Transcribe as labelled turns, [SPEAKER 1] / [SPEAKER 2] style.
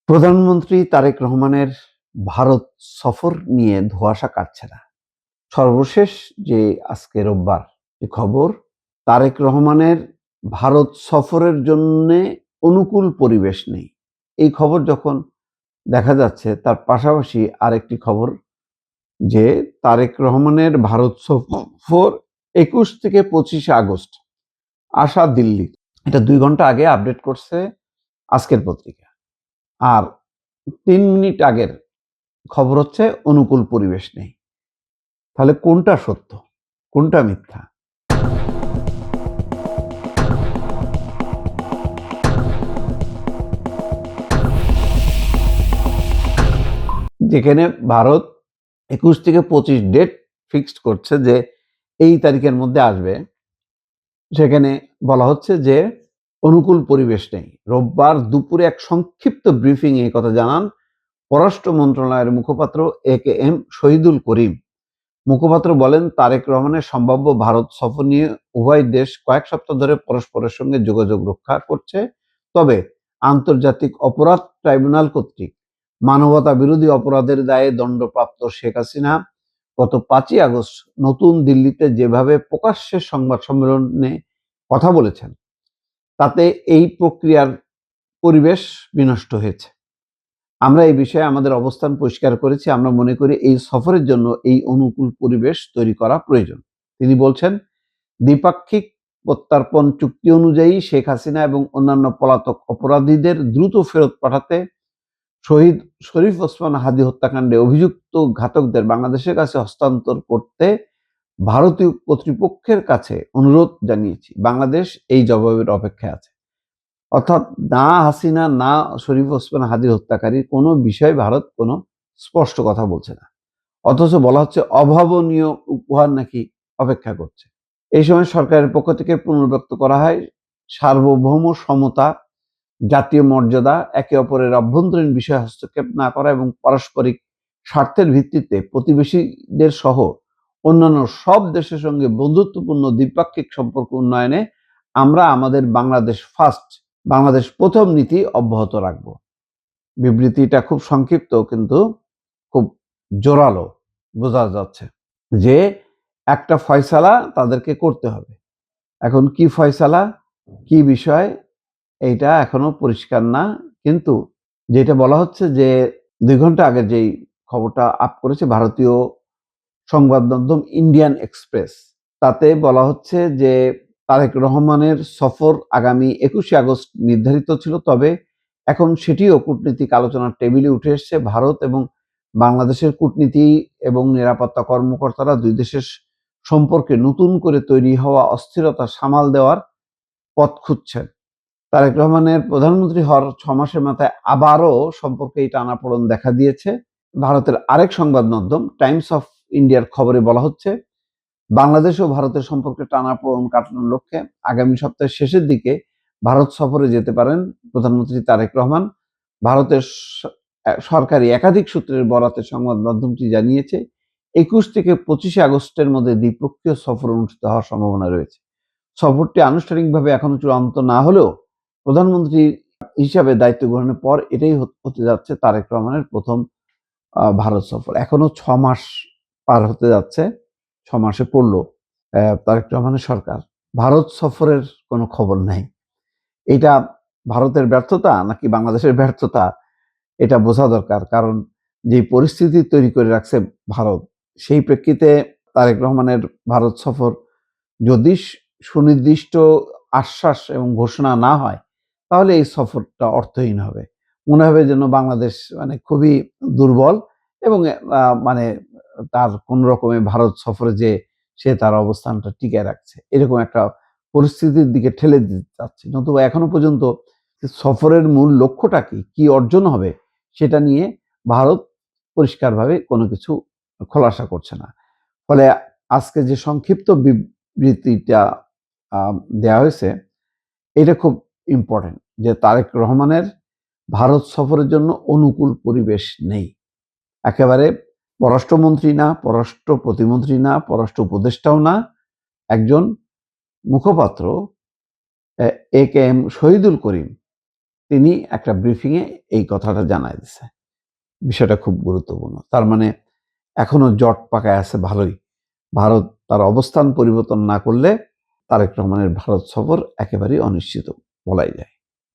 [SPEAKER 1] প্রধানমন্ত্রী তারেক রহমানের ভারত সফর নিয়ে ধোঁয়াশা কাটছে না। সর্বশেষ যে আজকে রোববার যে খবর, তারেক রহমানের ভারত সফরের জন্যে অনুকূল পরিবেশ নেই। এই খবর যখন দেখা যাচ্ছে, তার পাশাপাশি আরেকটি খবর যে তারেক রহমানের ভারত সফর ২১ থেকে ২৫ আগস্ট আসা দিল্লি। এটা ২ ঘন্টা আগে আপডেট করছে আজকের পত্রিকা। আর ৩ মিনিট আগের খবর হচ্ছে অনুকূল পরিবেশ নেই। তাহলে কোনটা সত্য, কোনটা মিথ্যা? যেখানে ভারত ২১ থেকে ২৫ ডেট ফিক্সড করছে যে এই তারিখের মধ্যে আসবে, সেখানে বলা হচ্ছে যে অনুকূল পরিবেশ নেই। রোববার দুপুরে এক সংক্ষিপ্ত ব্রিফিং এ কথা জানান পররাষ্ট্র মন্ত্রণালয়ের মুখপাত্র একেএম শহীদুল করিম। মুখপাত্র বলেন, তারেক রহমানের সম্ভাব্য ভারত সফর নিয়ে উভয় দেশ কয়েক সপ্তাহ ধরে পরস্পরের সঙ্গে যোগাযোগ রক্ষা করছে। তবে আন্তর্জাতিক অপরাধ ট্রাইব্যুনাল কর্তৃক মানবতা বিরোধী অপরাধের দায়ে দণ্ডপ্রাপ্ত শেখ হাসিনা গত ৫ই আগস্ট নতুন দিল্লিতে যেভাবে প্রকাশ্যে সংবাদ সম্মেলনে কথা বলেছেন, তাতে এই প্রক্রিয়ার পরিবেশ বিনষ্ট হয়েছে। আমরা এই বিষয়ে আমাদের অবস্থান পরিষ্কার করেছি। আমরা মনে করি এই সফরের জন্য এই অনুকূল পরিবেশ তৈরি করা প্রয়োজন। তিনি বলছেন, দ্বিপাক্ষিক প্রত্যর্পণ চুক্তি অনুযায়ী শেখ হাসিনা এবং অন্যান্য পলাতক অপরাধীদের দ্রুত ফেরত পাঠাতে, শহীদ শরীফ ওসমান হাদী হত্যাকাণ্ডে অভিযুক্ত ঘাতকদের বাংলাদেশের কাছে হস্তান্তর করতে ভারতীয় কর্তৃপক্ষের কাছে অনুরোধ জানিয়েছি। বাংলাদেশ এই জবাবের অপেক্ষায় আছে। অর্থাৎ না হাসিনা, না শরীফ ওসমান হাদীর হত্যাকারীর কোনো বিষয়ে ভারত কোনো স্পষ্ট কথা বলছে না। অথচ বলা হচ্ছে অভাবনীয় উপহার নাকি অপেক্ষা করছে। এই সময় সরকারের পক্ষ থেকে পুনর্ব্যক্ত করা হয় সার্বভৌম সমতা, জাতীয় মর্যাদা, একে অপরের অভ্যন্তরীণ বিষয়ে হস্তক্ষেপ না করা এবং পারস্পরিক স্বার্থের ভিত্তিতে প্রতিবেশীদের সহ অন্যান্য সব দেশের সঙ্গে বন্ধুত্বপূর্ণ দ্বিপাক্ষিক সম্পর্ক উন্নয়নে আমরা আমাদের বাংলাদেশ ফার্স্ট, বাংলাদেশ প্রথম নীতি অব্যাহত রাখব। বিবৃতিটা খুব সংক্ষিপ্ত কিন্তু খুব জোরালো বোঝা যাচ্ছে যে একটা ফয়সালা তাদেরকে করতে হবে। এখন কি ফয়সালা, কি বিষয়, এইটা এখনো পরিষ্কার না। কিন্তু যেটা বলা হচ্ছে যে ২ ঘন্টা আগে যেই খবরটা আপ করেছে ভারতীয় সংবাদ মাধ্যম ইন্ডিয়ান এক্সপ্রেস, তাতে বলা হচ্ছে যে তারেক রহমানের সফর আগামী ২১শে আগস্ট নির্ধারিত ছিল। তবে এখন সেটিও কূটনীতিক আলোচনার টেবিলে উঠে এসছে। ভারত এবং বাংলাদেশের কূটনীতি এবং নিরাপত্তা কর্মকর্তারা দুই দেশের সম্পর্কে নতুন করে তৈরি হওয়া অস্থিরতা সামাল দেওয়ার পথ খুঁজছেন। তারেক রহমানের প্রধানমন্ত্রী হওয়ার ৬ মাসের মাথায় আবারও সম্পর্কে এই টানাপোড়েন দেখা দিয়েছে। ভারতের আরেক সংবাদ মাধ্যম টাইমস অফ ইন্ডিয়ার খবরে বলা হচ্ছে, বাংলাদেশ ও ভারতের সম্পর্কে টানাপোড়েন কাটানোর লক্ষ্যে আগামী সপ্তাহের শেষের দিকে ভারত সফরে যেতে পারেন প্রধানমন্ত্রী তারেক রহমান। ভারতের সরকারি একাধিক সূত্রের বরাতে সংবাদ মাধ্যমটি জানিয়েছে, ২১ থেকে ২৫ আগস্টের মধ্যে দ্বিপক্ষীয় সফর অনুষ্ঠিত হওয়ার সম্ভাবনা রয়েছে। সফরটি আনুষ্ঠানিকভাবে এখনো চূড়ান্ত না হলেও প্রধানমন্ত্রী হিসাবে দায়িত্ব গ্রহণের পর এটাই হতে যাচ্ছে তারেক রহমানের প্রথম ভারত সফর। এখনো ৬ মাস পার হতে যাচ্ছে। ৬ মাসে পড়ল তারেক রহমানের সরকার। ভারত সফরের কোনো খবর নাই। এটা ভারতের ব্যর্থতা নাকি বাংলাদেশের ব্যর্থতা, এটা বোঝা দরকার। কারণ যে পরিস্থিতি তৈরি করে রাখছে ভারত, সেই প্রেক্ষিতে তারেক রহমানের ভারত সফর যদি সুনির্দিষ্ট আশ্বাস এবং ঘোষণা না হয়, তাহলে এই সফরটা অর্থহীন হবে। মনে হবে যেন বাংলাদেশ মানে খুবই দুর্বল এবং মানে তার কোন রকমে ভারত সফরে যে সে তার অবস্থানটা টিকিয়ে রাখছে, এরকম একটা পরিস্থিতির দিকে ঠেলে দিতে চাচ্ছে। নতুবা এখনো পর্যন্ত সফরের মূল লক্ষ্যটা কি, কি অর্জন হবে, সেটা নিয়ে ভারত পরিষ্কারভাবে কোনো কিছু খোলাসা করছে না। ফলে আজকে যে সংক্ষিপ্ত বিবৃতিটা দেওয়া হয়েছে, এটা খুব ইম্পর্টেন্ট যে তারেক রহমানের ভারত সফরের জন্য অনুকূল পরিবেশ নেই। একেবারে পররাষ্ট্রমন্ত্রী না, পররাষ্ট্র প্রতিমন্ত্রী না, পররাষ্ট্র উপদেষ্টাও না, একজন মুখপাত্র একেএম শহীদুল করিম তিনি একটা ব্রিফিংয়ে এই কথাটা জানায় দিছে। বিষয়টা খুব গুরুত্বপূর্ণ। তার মানে এখনো জট পাকায় আছে ভালোই। ভারত তার অবস্থান পরিবর্তন না করলে তারেক রহমানের ভারত সফর একেবারেই অনিশ্চিত বলাই যায়।